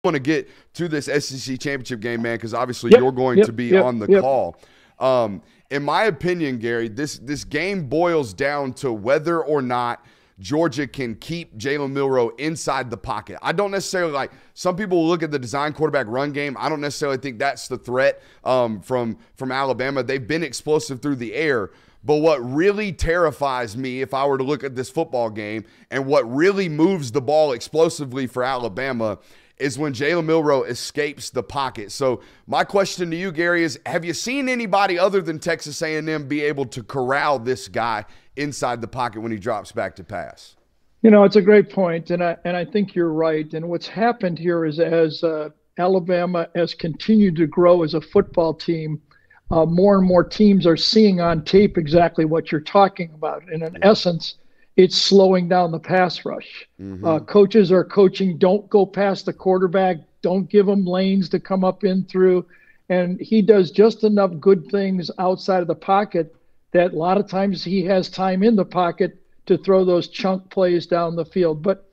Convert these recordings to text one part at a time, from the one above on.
want to get to this SEC championship game, man, because obviously you're going to be on the call. In my opinion, Gary, this game boils down to whether or not Georgia can keep Jalen Milroe inside the pocket. I don't necessarily like – some people will look at the design quarterback run game. I don't necessarily think that's the threat from Alabama. They've been explosive through the air. But what really terrifies me if I were to look at this football game and what really moves the ball explosively for Alabama is when Jalen Milroe escapes the pocket. So my question to you, Gary, is have you seen anybody other than Texas A&M be able to corral this guy inside the pocket when he drops back to pass? You know, it's a great point, and I think you're right. And what's happened here is as Alabama has continued to grow as a football team, more and more teams are seeing on tape exactly what you're talking about. And in essence, it's slowing down the pass rush. Coaches are coaching, don't go past the quarterback, don't give him lanes to come up in through. And he does just enough good things outside of the pocket that a lot of times he has time in the pocket to throw those chunk plays down the field. But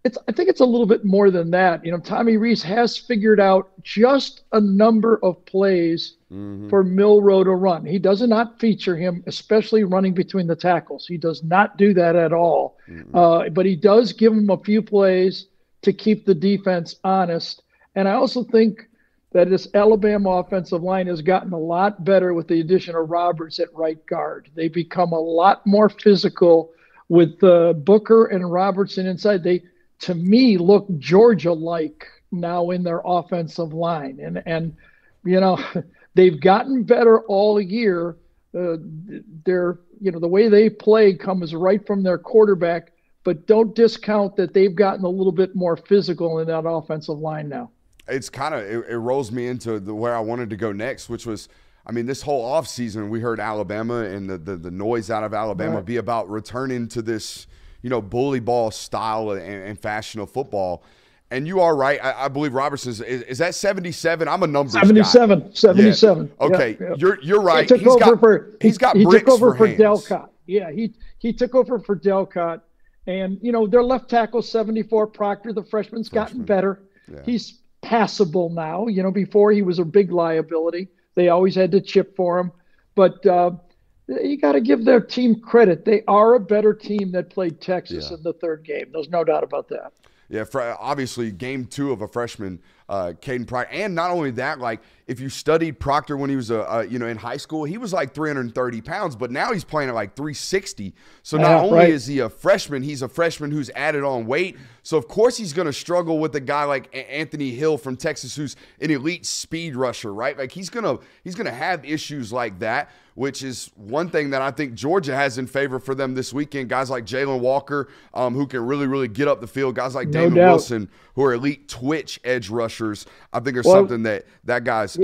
I think it's a little bit more than that. You know, Tommy Rees has figured out just a number of plays for Milroe to run. He does not feature him, especially running between the tackles. He does not do that at all. But he does give him a few plays to keep the defense honest. And I also think that this Alabama offensive line has gotten a lot better with the addition of Roberts at right guard. They become a lot more physical with Booker and Robertson inside. They, to me, look Georgia-like now in their offensive line. And you know, they've gotten better all year. The way they play comes right from their quarterback, but don't discount that they've gotten a little bit more physical in that offensive line now. It's kind of it rolls me into where I wanted to go next, which was, I mean, this whole offseason we heard Alabama and the noise out of Alabama be about returning to this, you know, bully ball style and fashion of football. And you are right. I believe Robertson is that 77? I'm a numbers 77, guy. 77. Yeah. Okay, you're right. He took over for hands. Delcott. Yeah, he took over for Delcott. And, you know, their left tackle, 74, Proctor, the freshman's gotten better. Yeah. He's passable now. You know, before he was a big liability. They always had to chip for him. But you got to give their team credit. They are a better team that played Texas in the third game. There's no doubt about that. Yeah, obviously game 2 of a freshman, Caden Proctor. And not only that, like if you studied Proctor when he was in high school, he was like 330 pounds, but now he's playing at like 360. So not only is he a freshman, he's a freshman who's added on weight. So of course he's going to struggle with a guy like Anthony Hill from Texas, who's an elite speed rusher, right? Like he's gonna have issues like that, which is one thing that I think Georgia has in favor for them this weekend. Guys like Jalen Walker, who can really, really get up the field. Guys like Damon Wilson, who are elite twitch edge rushers. I think there's something that guy's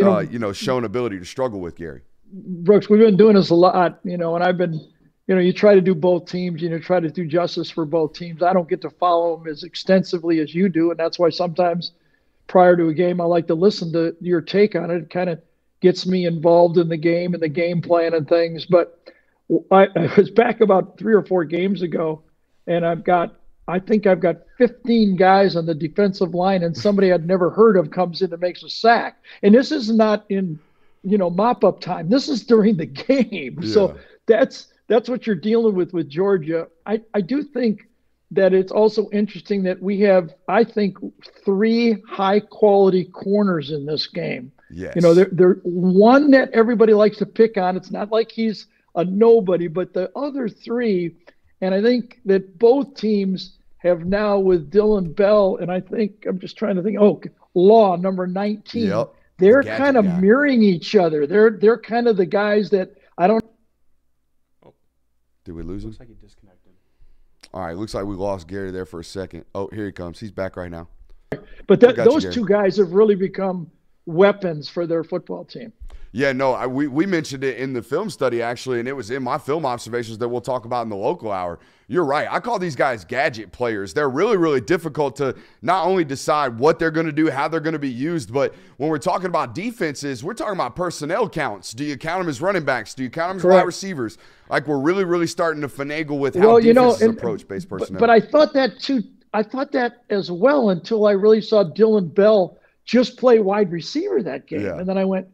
shown ability to struggle with, Gary. Brooks, we've been doing this a lot, and I've been, you try to do both teams, try to do justice for both teams. I don't get to follow them as extensively as you do, and that's why sometimes prior to a game I like to listen to your take on it. It kind of gets me involved in the game and the game plan and things. But I was back about 3 or 4 games ago, and I think I've got 15 guys on the defensive line, and somebody I'd never heard of comes in and makes a sack. And this is not in, mop-up time. This is during the game. Yeah. So that's what you're dealing with Georgia. I do think that it's also interesting that we have, I think, 3 high-quality corners in this game. Yes. They're one that everybody likes to pick on. It's not like he's a nobody, but the other 3, and I think that both teams have now with Dylan Bell, and I think I'm just trying to think. Law number 19. Yep. They're kind of mirroring each other. They're kind of the guys that I don't. Oh, did we lose him? Looks like he disconnected. All right, looks like we lost Gary there for a second. Oh, here he comes. He's back right now. But those 2 guys have really become weapons for their football team. Yeah, no, we mentioned it in the film study, actually, and it was in my film observations that we'll talk about in the local hour. You're right. I call these guys gadget players. They're really, really difficult to not only decide what they're going to do, how they're going to be used, but when we're talking about defenses, we're talking about personnel counts. Do you count them as running backs? Do you count them as wide receivers? Like, we're really, really starting to finagle with how defenses approach base personnel. But I thought that, too, I thought that as well until I really saw Dillon Bell just play wide receiver that game. Yeah. And then I went,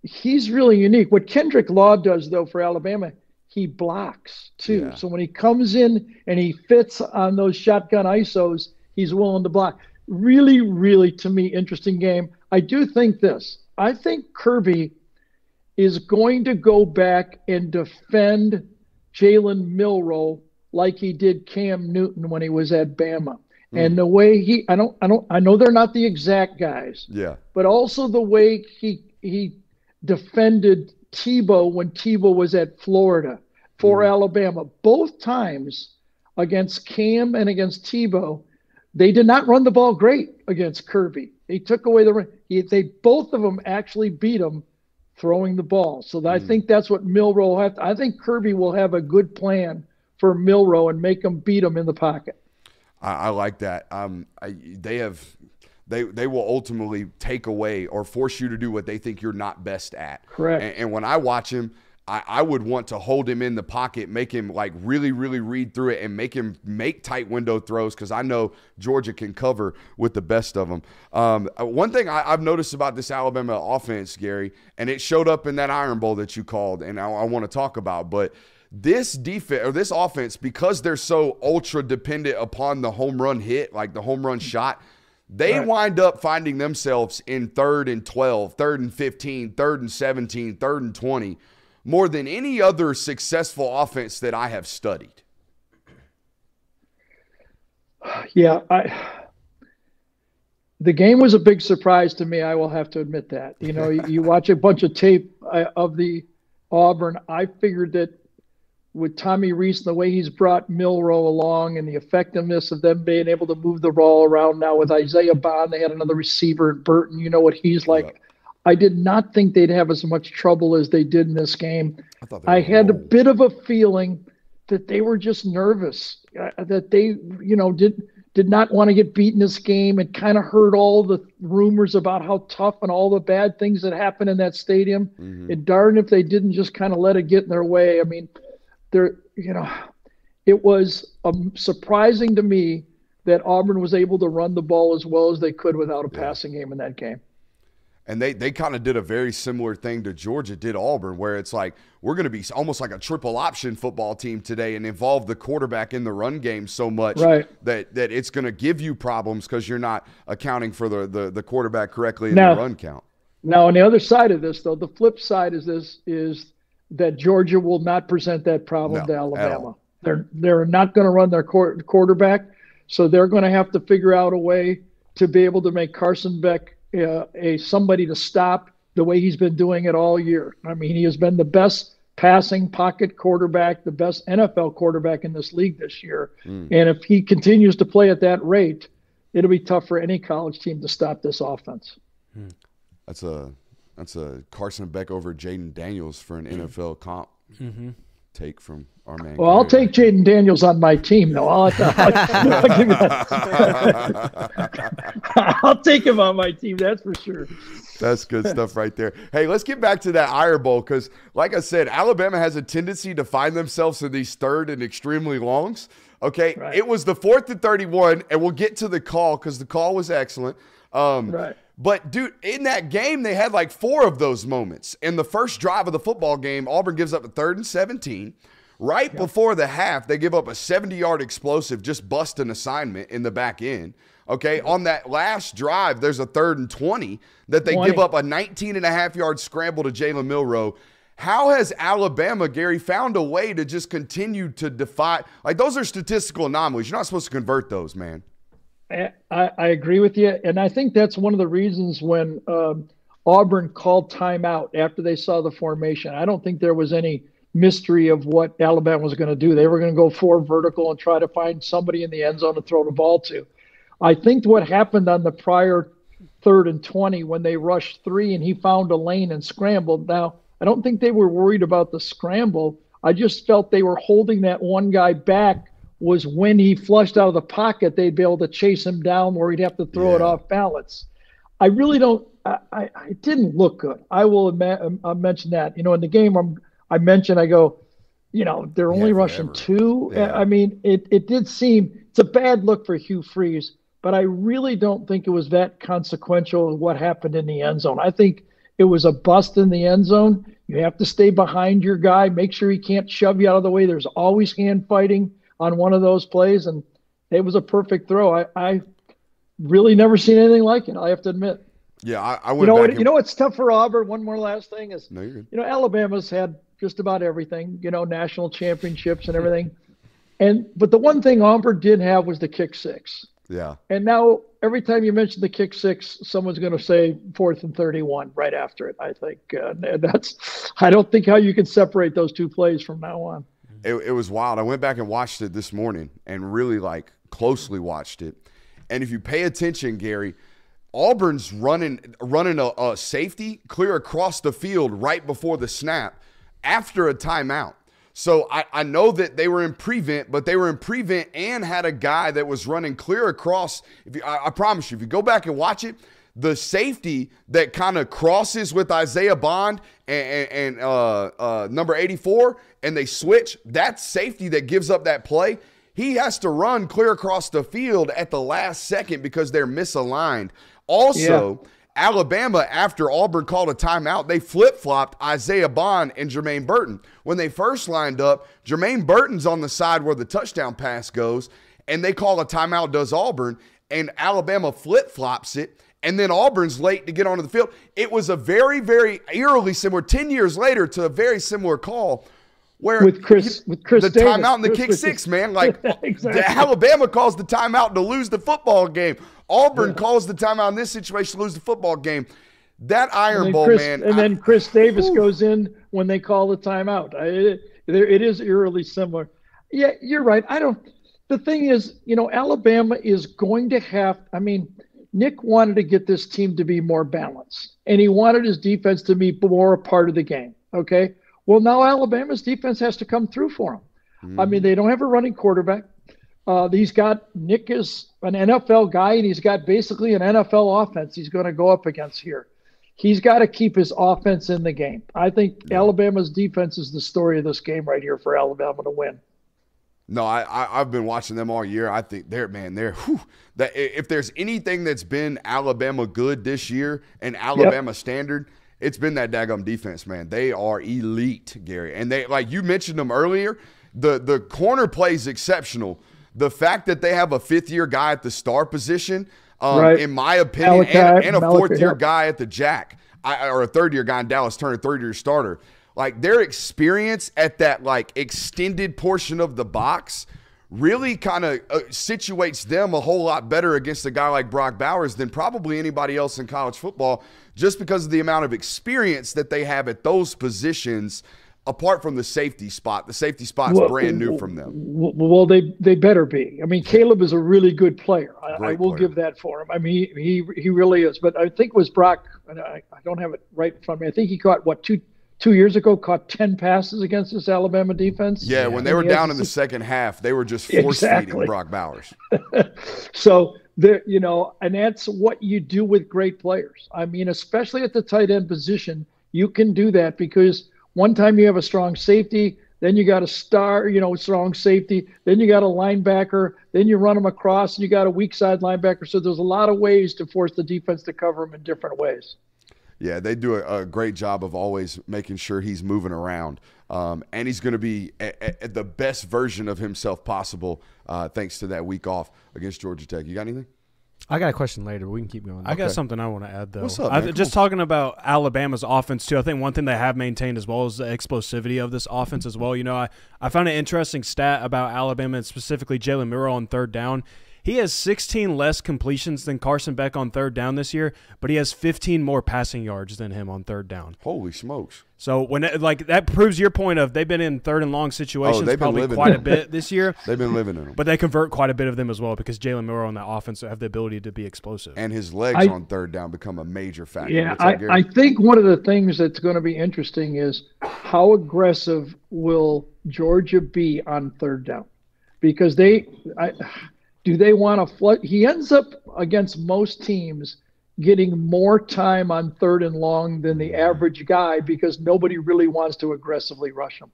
he's really unique. What Kendrick Law does, though, for Alabama, he blocks, too. Yeah. So when he comes in and he fits on those shotgun ISOs, he's willing to block. Really, really, to me, interesting game. I do think this. I think Kirby is going to go back and defend Jalen Milroe like he did Cam Newton when he was at Bama. And the way I know they're not the exact guys. Yeah. But also the way he defended Tebow when Tebow was at Florida for Alabama. Both times against Cam and against Tebow, they did not run the ball great against Kirby. They took away the run. They both of them actually beat him throwing the ball. So I think that's what Milroe have. I think Kirby will have a good plan for Milroe and make him beat him in the pocket. I like that. They will ultimately take away or force you to do what they think you're not best at. Correct. And when I watch him, I would want to hold him in the pocket, make him like really, really read through it and make him make tight window throws because I know Georgia can cover with the best of them. One thing I've noticed about this Alabama offense, Gary, and it showed up in that Iron Bowl that you called and I want to talk about, but this defense or this offense, because they're so ultra dependent upon the home run hit, like the home run shot, they wind up finding themselves in 3rd and 12, 3rd and 15, 3rd and 17, 3rd and 20, more than any other successful offense that I have studied. Yeah, the game was a big surprise to me. I will have to admit that. You know, you watch a bunch of tape of the Auburn. I figured that with Tommy Rees and the way he's brought Milroe along and the effectiveness of them being able to move the ball around now with Isaiah Bond, they had another receiver, Burton. You know what he's like. Yeah. I did not think they'd have as much trouble as they did in this game. I had a bit of a feeling that they were just nervous, that they, you know, did not want to get beaten this game and kind of heard all the rumors about how tough and all the bad things that happened in that stadium. Mm-hmm. And darn if they didn't just kind of let it get in their way. I mean, it was surprising to me that Auburn was able to run the ball as well as they could without a passing game in that game. And they kind of did a very similar thing to Georgia did Auburn, where it's like, we're going to be almost like a triple option football team today and involve the quarterback in the run game so much that it's going to give you problems because you're not accounting for the quarterback correctly in the run count. Now, on the other side of this, though, the flip side is that Georgia will not present that problem to Alabama. They're not going to run their quarterback, so they're going to have to figure out a way to be able to make Carson Beck somebody to stop the way he's been doing it all year. I mean, he has been the best passing pocket quarterback, the best NFL quarterback in this league this year. And if he continues to play at that rate, it'll be tough for any college team to stop this offense. That's a Carson Beck over Jaden Daniels for an NFL comp take from our man. Well, I'll take Jaden Daniels on my team, though. I'll give you that. I'll take him on my team, that's for sure. That's good stuff right there. Hey, let's get back to that Iron Bowl because, like I said, Alabama has a tendency to find themselves in these 3rd and extremely longs. Okay, It was the 4th and 31, and we'll get to the call because the call was excellent. But, dude, in that game, they had like 4 of those moments. In the first drive of the football game, Auburn gives up a 3rd and 17. Right before the half, they give up a 70-yard explosive, just bust an assignment in the back end. Okay, on that last drive, there's a 3rd and 20 that they give up a 19.5-yard scramble to Jalen Milroe. How has Alabama, Gary, found a way to just continue to defy? Like, those are statistical anomalies. You're not supposed to convert those, man. I agree with you, and I think that's one of the reasons when Auburn called timeout after they saw the formation. I don't think there was any mystery of what Alabama was going to do. They were going to go 4 vertical and try to find somebody in the end zone to throw the ball to. I think what happened on the prior 3rd and 20 when they rushed 3 and he found a lane and scrambled. Now, I don't think they were worried about the scramble. I just felt they were holding that one guy back was when he flushed out of the pocket, they'd be able to chase him down where he'd have to throw it off balance. I really don't – it didn't look good. I will mention that. You know, in the game I mentioned, I go, they're only rushing two. Yeah. I mean, it did seem it's a bad look for Hugh Freeze, but I really don't think it was that consequential what happened in the end zone. I think it was a bust in the end zone. You have to stay behind your guy, make sure he can't shove you out of the way. There's always hand fighting on one of those plays, and it was a perfect throw. I really never seen anything like it, I have to admit. Yeah, I went back. It's tough for Auburn. One more last thing is, Alabama's had just about everything, national championships and everything. But the one thing Auburn did have was the kick six. Yeah. And now every time you mention the kick six, someone's going to say 4th and 31 right after it. I think I don't think how you can separate those two plays from now on. It was wild. I went back and watched it this morning and really closely watched it. And if you pay attention, Gary, Auburn's running a safety clear across the field right before the snap after a timeout. So I know that they were in prevent, but they were in prevent and had a guy that was running clear across. I promise you, if you go back and watch it, the safety that kind of crosses with Isaiah Bond and number 84, and they switch, that safety that gives up that play, he has to run clear across the field at the last second because they're misaligned. Also, Alabama, after Auburn called a timeout, they flip-flopped Isaiah Bond and Jermaine Burton. When they first lined up, Jermaine Burton's on the side where the touchdown pass goes, and they call a timeout, does Auburn, and Alabama flip-flops it, and then Auburn's late to get onto the field. It was a very, very eerily similar, 10 years later, to a very similar call where with Chris the Davis. Timeout and the kick six, man. Exactly. Alabama calls the timeout to lose the football game. Auburn calls the timeout in this situation to lose the football game. That Iron Bowl, man. And then Chris Davis goes in when they call the timeout. It is eerily similar. Yeah, you're right. The thing is, Alabama is going to have – Nick wanted to get this team to be more balanced, and he wanted his defense to be more a part of the game, okay? Well, now Alabama's defense has to come through for him. Mm-hmm. They don't have a running quarterback. Nick is an NFL guy, and he's got basically an NFL offense he's going to go up against here. He's got to keep his offense in the game. I think Alabama's defense is the story of this game right here for Alabama to win. No, I've been watching them all year. I think that if there's anything that's been Alabama good this year and Alabama standard, it's been that daggum defense, man. They are elite, Gary. And they, like you mentioned them earlier, the corner play is exceptional. The fact that they have a fifth-year guy at the star position, in my opinion, and a fourth-year guy at the jack, or a third-year guy in Dallas Turner, third-year starter, their experience at that extended portion of the box really kind of situates them a whole lot better against a guy like Brock Bowers than probably anybody else in college football, just because of the amount of experience that they have at those positions, apart from the safety spot. The safety spot's brand new from them. Well, they better be. Caleb is a really good player. I will give that for him. He really is. But I think it was Brock, and I don't have it right in front of me. I think he caught, two years ago, caught 10 passes against this Alabama defense. Yeah, when they were down in the second half, they were just force-feeding Brock Bowers. So, and that's what you do with great players. Especially at the tight end position, you can do that because one time you have a strong safety, then you got a strong safety, then you got a linebacker, then you run them across, and you got a weak side linebacker. So there's a lot of ways to force the defense to cover them in different ways. Yeah, they do a great job of always making sure he's moving around. And he's going to be at the best version of himself possible thanks to that week off against Georgia Tech. You got anything? I got a question later. We can keep going. I got something I want to add, though. What's up, man? Just talking about Alabama's offense, too, I think one thing they have maintained as well is the explosivity of this offense as well. I found an interesting stat about Alabama, and specifically Jalen Milroe on third down. He has 16 less completions than Carson Beck on third down this year, but he has 15 more passing yards than him on third down. Holy smokes. So when that proves your point of they've been in third and long situations probably quite a bit this year. They've been living in them. But they convert quite a bit of them as well because Jalen Milroe on that offense have the ability to be explosive. And his legs on third down become a major factor. Yeah, I think one of the things that's going to be interesting is how aggressive will Georgia be on third down? Because do they want to flood? He ends up against most teams getting more time on third and long than the average guy because nobody really wants to aggressively rush him.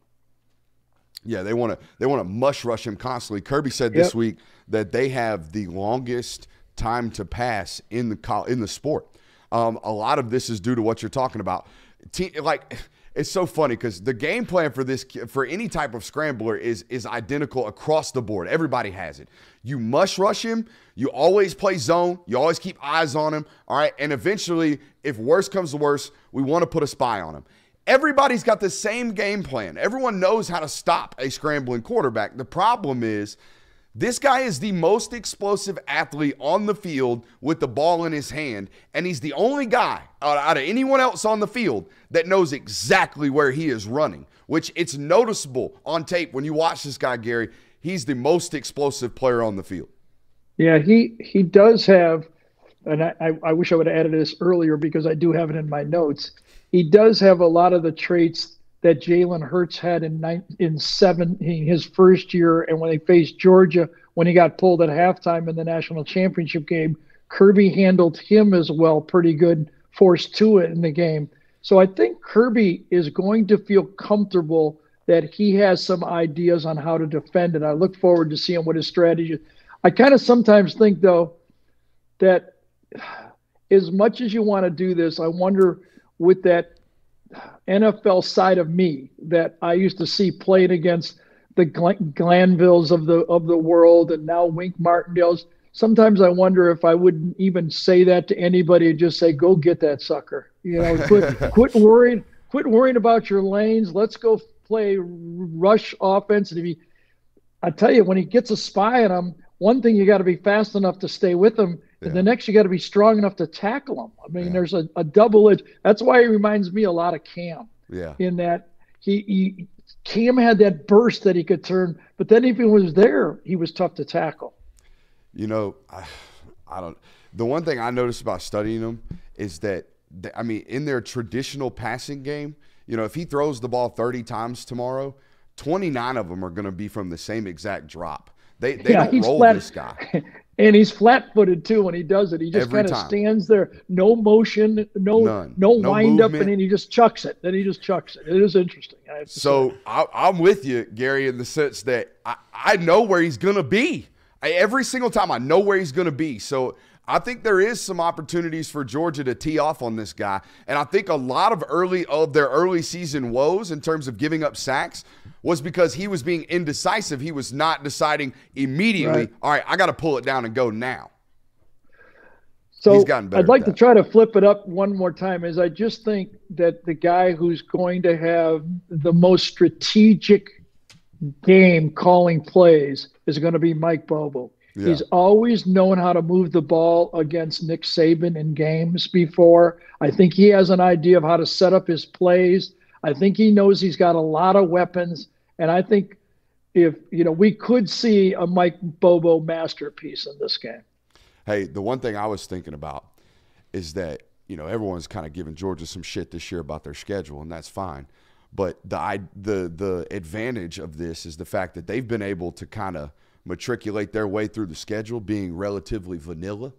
Yeah, they want to mush rush him constantly. Kirby said this week that they have the longest time to pass in the sport. A lot of this is due to what you're talking about. It's so funny because the game plan for any type of scrambler is identical across the board. Everybody has it. You must rush him. You always play zone. You always keep eyes on him. All right. And eventually, if worse comes to worse, we want to put a spy on him. Everybody's got the same game plan. Everyone knows how to stop a scrambling quarterback. The problem is this guy is the most explosive athlete on the field with the ball in his hand, and he's the only guy out of anyone else on the field that knows exactly where he is running, which it's noticeable on tape when you watch this guy, Gary. He's the most explosive player on the field. Yeah, he does have, and I wish I would have added this earlier because I do have it in my notes. He does have a lot of the traits that Jalen Hurts had in his first year, and when they faced Georgia, when he got pulled at halftime in the national championship game, Kirby handled him as well, pretty good, forced to it in the game. So I think Kirby is going to feel comfortable that he has some ideas on how to defend it. I look forward to seeing what his strategy is. I kind of sometimes think, though, that as much as you want to do this, I wonder with that NFL side of me that I used to see playing against the Glanvilles of the world and now Wink Martindales. Sometimes I wonder if I wouldn't even say that to anybody and just say, go get that sucker. You know, quit worrying about your lanes. Let's go play rush offense. And I tell you, when he gets a spy on him, one thing, you got to be fast enough to stay with him. And the next, you got to be strong enough to tackle him. I mean, there's a double edge. That's why he reminds me a lot of Cam. Yeah. In that Cam had that burst that he could turn, but then if he was there, he was tough to tackle. You know, I don't. The one thing I noticed about studying him is that in their traditional passing game, you know, if he throws the ball 30 times tomorrow, 29 of them are going to be from the same exact drop. They don't roll this guy. And he's flat-footed, too, when he does it. He just kind of stands there, no motion, no wind-up, and then he just chucks it. It is interesting. So I'm with you, Gary, in the sense that I know where he's going to be. Every single time I know where he's going to be. So I think there is some opportunities for Georgia to tee off on this guy. And I think a lot of their early season woes in terms of giving up sacks was because he was being indecisive. He was not deciding immediately, right. All right, I got to pull it down and go now. So he's gotten better. I'd like to try to flip it up one more time, as I just think that the guy who's going to have the most strategic game calling plays is going to be Mike Bobo. Yeah. He's always known how to move the ball against Nick Saban in games before. I think he has an idea of how to set up his plays. I think he knows he's got a lot of weapons. And I think we could see a Mike Bobo masterpiece in this game. Hey, the one thing I was thinking about is that, everyone's kind of giving Georgia some shit this year about their schedule, and that's fine. But the advantage of this is the fact that they've been able to kind of matriculate their way through the schedule being relatively vanilla.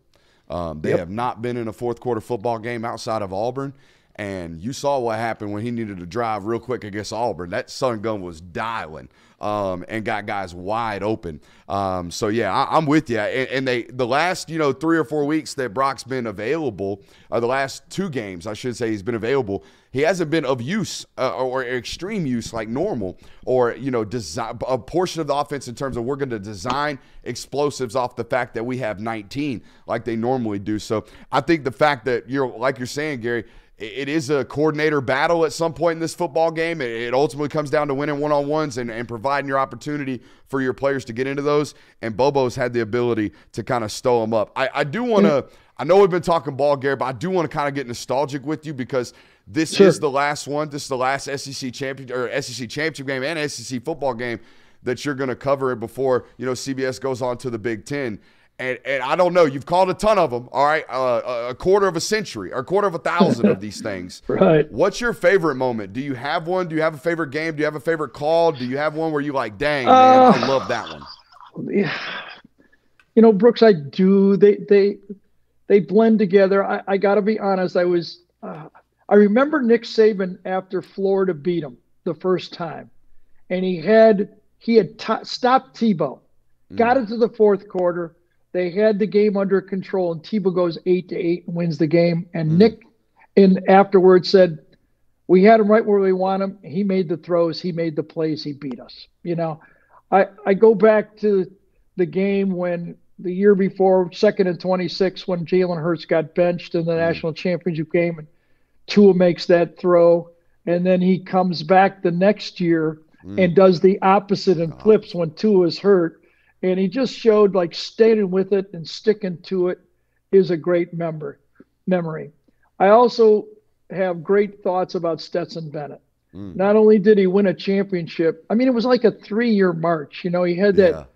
They have not been in a fourth quarter football game outside of Auburn. And you saw what happened when he needed to drive real quick against Auburn. That sun gun was dialing and got guys wide open. So, yeah, I'm with you. And the last, 3 or 4 weeks that Brock's been available, the last 2 games, I should say, he's been available, he hasn't been of use or extreme use like normal or, design a portion of the offense in terms of we're going to design explosives off the fact that we have 19 like they normally do. So I think the fact that like you're saying, Gary, it is a coordinator battle at some point in this football game. It ultimately comes down to winning one-on-ones and providing your opportunity for your players to get into those. And Bobo's had the ability to kind of stow them up. I do want to – I know we've been talking ball, Gary, but I do want to kind of get nostalgic with you because this is the last one. This is the last SEC championship game and SEC football game that you're going to cover before, CBS goes on to the Big Ten. And I don't know. You've called a ton of them, all right? A quarter of a century or a quarter of 1,000 of these things. Right. What's your favorite moment? Do you have one? Do you have a favorite game? Do you have a favorite call? Do you have one where you like, dang, man, I love that one? Yeah. Brooks, I do. They blend together. I got to be honest. I remember Nick Saban after Florida beat him the first time. And he had he had stopped Tebow, got it to the fourth quarter. They had the game under control, and Tebow goes 8-8 and wins the game. And Nick, afterwards, said, "We had him right where we want him. He made the throws. He made the plays. He beat us." I go back to the game when the year before, 2nd and 26, when Jalen Hurts got benched in the national championship game, and Tua makes that throw, and then he comes back the next year and does the opposite and flips when Tua is hurt. And he just showed like staying with it and sticking to it is a great memory. I also have great thoughts about Stetson Bennett. Not only did he win a championship, I mean, it was like a 3-year march. He had that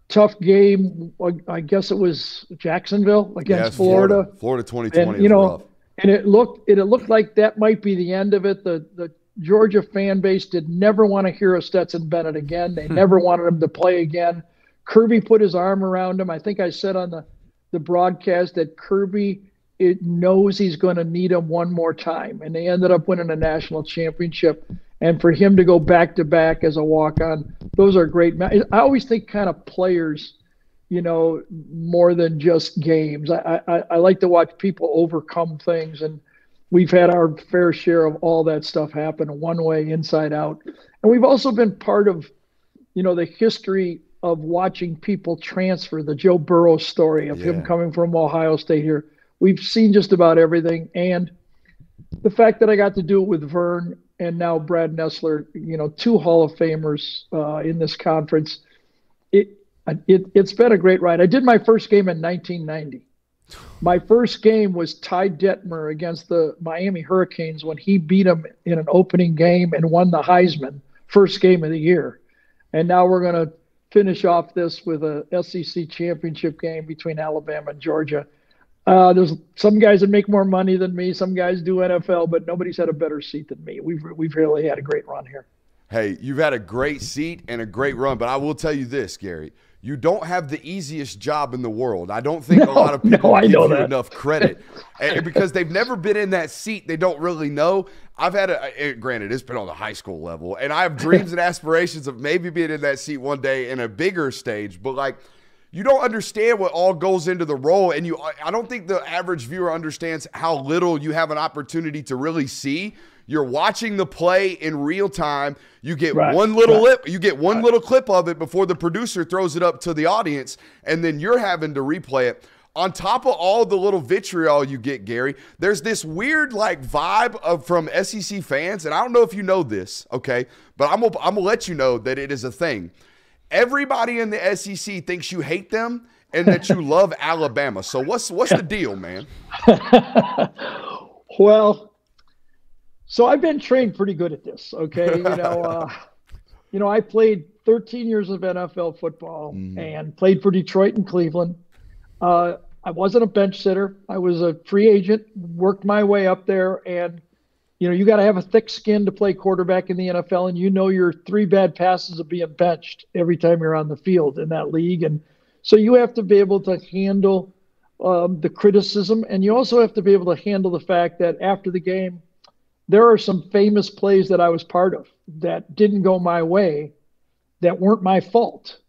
tough game. I guess it was Jacksonville against Florida. Florida 2020 was rough. And it looked like that might be the end of it. The Georgia fan base did never want to hear of Stetson Bennett again. They never wanted him to play again. Kirby put his arm around him. I think I said on the broadcast that Kirby knows he's going to need him one more time. And they ended up winning a national championship. And for him to go back-to-back as a walk-on, those are great. I always think kind of players, more than just games. I like to watch people overcome things. And we've had our fair share of all that stuff happen one way, inside out. And we've also been part of, the history of watching people transfer, the Joe Burrow story of him coming from Ohio State here. We've seen just about everything. And the fact that I got to do it with Vern and now Brad Nessler, 2 Hall of Famers in this conference, it's been a great ride. I did my first game in 1990. My first game was Ty Detmer against the Miami Hurricanes when he beat them in an opening game and won the Heisman, first game of the year. And now we're going to finish off this with a SEC championship game between Alabama and Georgia. There's some guys that make more money than me. Some guys do NFL, but nobody's had a better seat than me. We've really had a great run here. Hey, you've had a great seat and a great run, but I will tell you this, Gary. You don't have the easiest job in the world. I don't think a lot of people give you enough credit. And because they've never been in that seat, they don't really know. I've had granted, it's been on the high school level, and I have dreams and aspirations of maybe being in that seat one day in a bigger stage, but you don't understand what all goes into the role, and I don't think the average viewer understands how little you have an opportunity to really see. You're watching the play in real time. You get one little little clip of it before the producer throws it up to the audience, and then you're having to replay it. On top of all the little vitriol you get, Gary, there's this weird vibe from SEC fans, and I don't know if you know this, okay, but I'm gonna let you know that it is a thing. Everybody in the SEC thinks you hate them and that you love Alabama. So what's the deal, man? Well, so I've been trained pretty good at this, okay? I played 13 years of NFL football and played for Detroit and Cleveland. I wasn't a bench sitter. I was a free agent, worked my way up there, and you got to have a thick skin to play quarterback in the NFL, and your 3 bad passes of being benched every time you're on the field in that league. And so you have to be able to handle the criticism, and you also have to be able to handle the fact that after the game, there are some famous plays that I was part of that didn't go my way, that weren't my fault.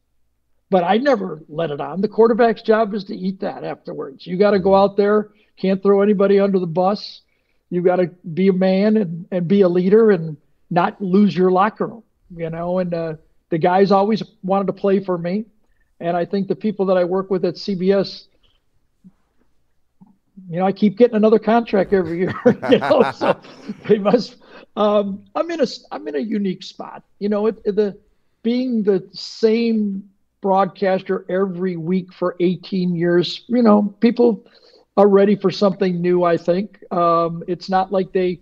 But I never let it on. The quarterback's job is to eat that afterwards. You got to go out there, can't throw anybody under the bus. You got to be a man and be a leader and not lose your locker room, And the guys always wanted to play for me. And I think the people that I work with at CBS, I keep getting another contract every year. So they must. I'm in a unique spot. Being the same broadcaster every week for 18 years. People are ready for something new. I think it's not like I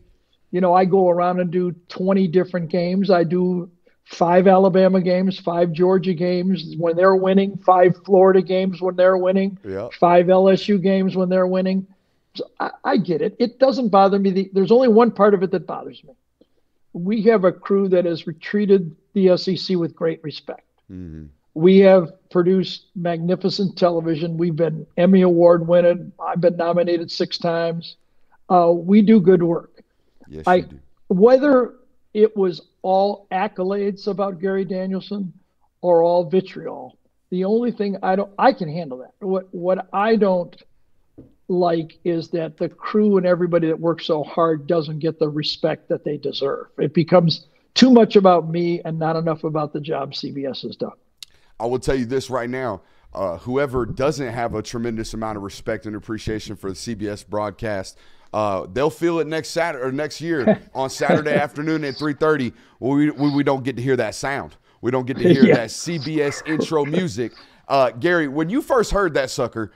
go around and do 20 different games. I do 5 Alabama games, 5 Georgia games when they're winning, 5 Florida games when they're winning, 5 LSU games when they're winning. So I get it. It doesn't bother me. There's only one part of it that bothers me. We have a crew that has treated the SEC with great respect. Mm-hmm. We have produced magnificent television. We've been Emmy Award winning. I've been nominated 6 times. We do good work. Yes, you do. Whether it was all accolades about Gary Danielson are all vitriol. The only thing I can handle that. What I don't like is that the crew and everybody that works so hard doesn't get the respect that they deserve. It becomes too much about me and not enough about the job CBS has done. I will tell you this right now. Whoever doesn't have a tremendous amount of respect and appreciation for the CBS broadcast, they'll feel it next Saturday or next year on Saturday afternoon at 3:30 when we don't get to hear that sound. We don't get to hear that CBS intro music. Gary, when you first heard that sucker,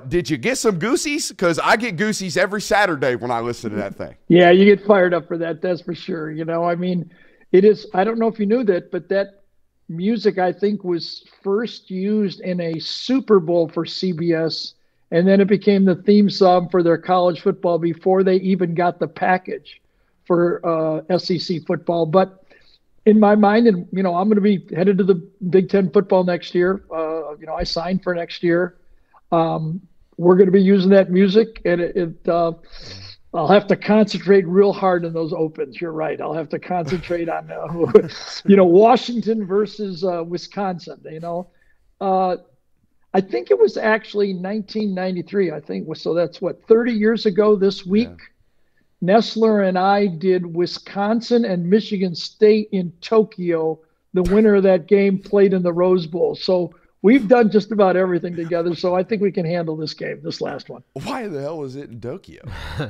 did you get some goosies? Because I get goosies every Saturday when I listen to that thing. Yeah, you get fired up for that. That's for sure. You know, I mean, it is. I don't know if you knew that, but that music, I think, was first used in a Super Bowl for CBS, and then it became the theme song for their college football before they even got the package for SEC football. But in my mind, and, you know, I'm going to be headed to the Big Ten football next year. You know, I signed for next year. We're going to be using that music, and I'll have to concentrate real hard on those opens. You're right. I'll have to concentrate on, you know, Washington versus Wisconsin. You know, I think it was actually 1993. I think so. That's what 30 years ago this week. Yeah. Nestler and I did Wisconsin and Michigan State in Tokyo. The winner of that game played in the Rose Bowl. So we've done just about everything together, so I think we can handle this game, this last one. Why the hell was it in Tokyo?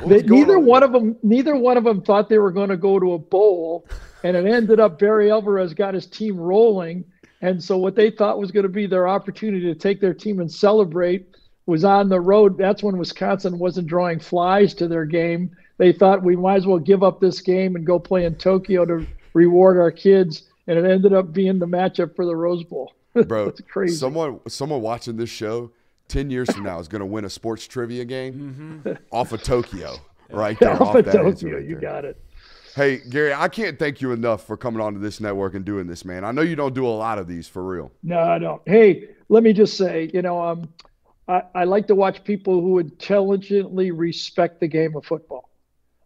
Neither one of them thought they were going to go to a bowl, and it ended up Barry Alvarez got his team rolling, and so what they thought was going to be their opportunity to take their team and celebrate was on the road. That's when Wisconsin wasn't drawing flies to their game. They thought we might as well give up this game and go play in Tokyo to reward our kids, and it ended up being the matchup for the Rose Bowl. Bro, it's crazy. Someone watching this show 10 years from now is going to win a sports trivia game off of Tokyo right there. Off of Tokyo, you got it. Hey, Gary, I can't thank you enough for coming onto this network and doing this, man. I know you don't do a lot of these for real. No, I don't. Hey, let me just say, you know, I like to watch people who intelligently respect the game of football.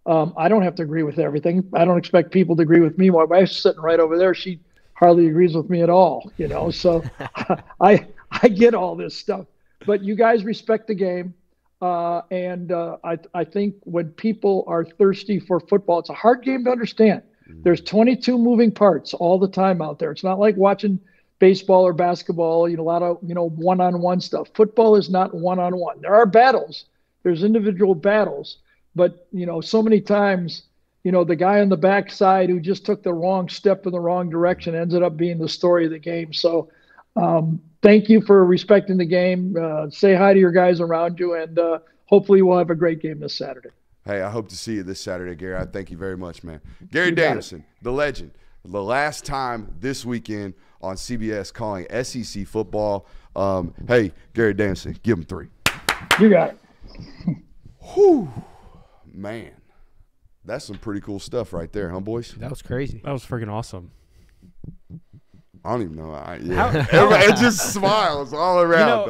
I don't have to agree with everything. I don't expect people to agree with me. My wife's sitting right over there. She hardly agrees with me at all, you know, so I get all this stuff, but you guys respect the game. And I think when people are thirsty for football, it's a hard game to understand. There's 22 moving parts all the time out there. It's not like watching baseball or basketball, you know, a lot of, you know, one-on-one stuff. Football is not one-on-one. There are battles. There's individual battles, but, you know, so many times, you know, the guy on the backside who just took the wrong step in the wrong direction ended up being the story of the game. So thank you for respecting the game. Say hi to your guys around you, and hopefully we'll have a great game this Saturday. Hey, I hope to see you this Saturday, Gary. I thank you very much, man. Gary Danielson, the legend, the last time this weekend on CBS calling SEC football. Hey, Gary Danielson, give him 3. You got it. Whew, man. That's some pretty cool stuff right there, huh, boys? That was crazy. That was freaking awesome. I don't even know. Everybody just smiles all around, dog.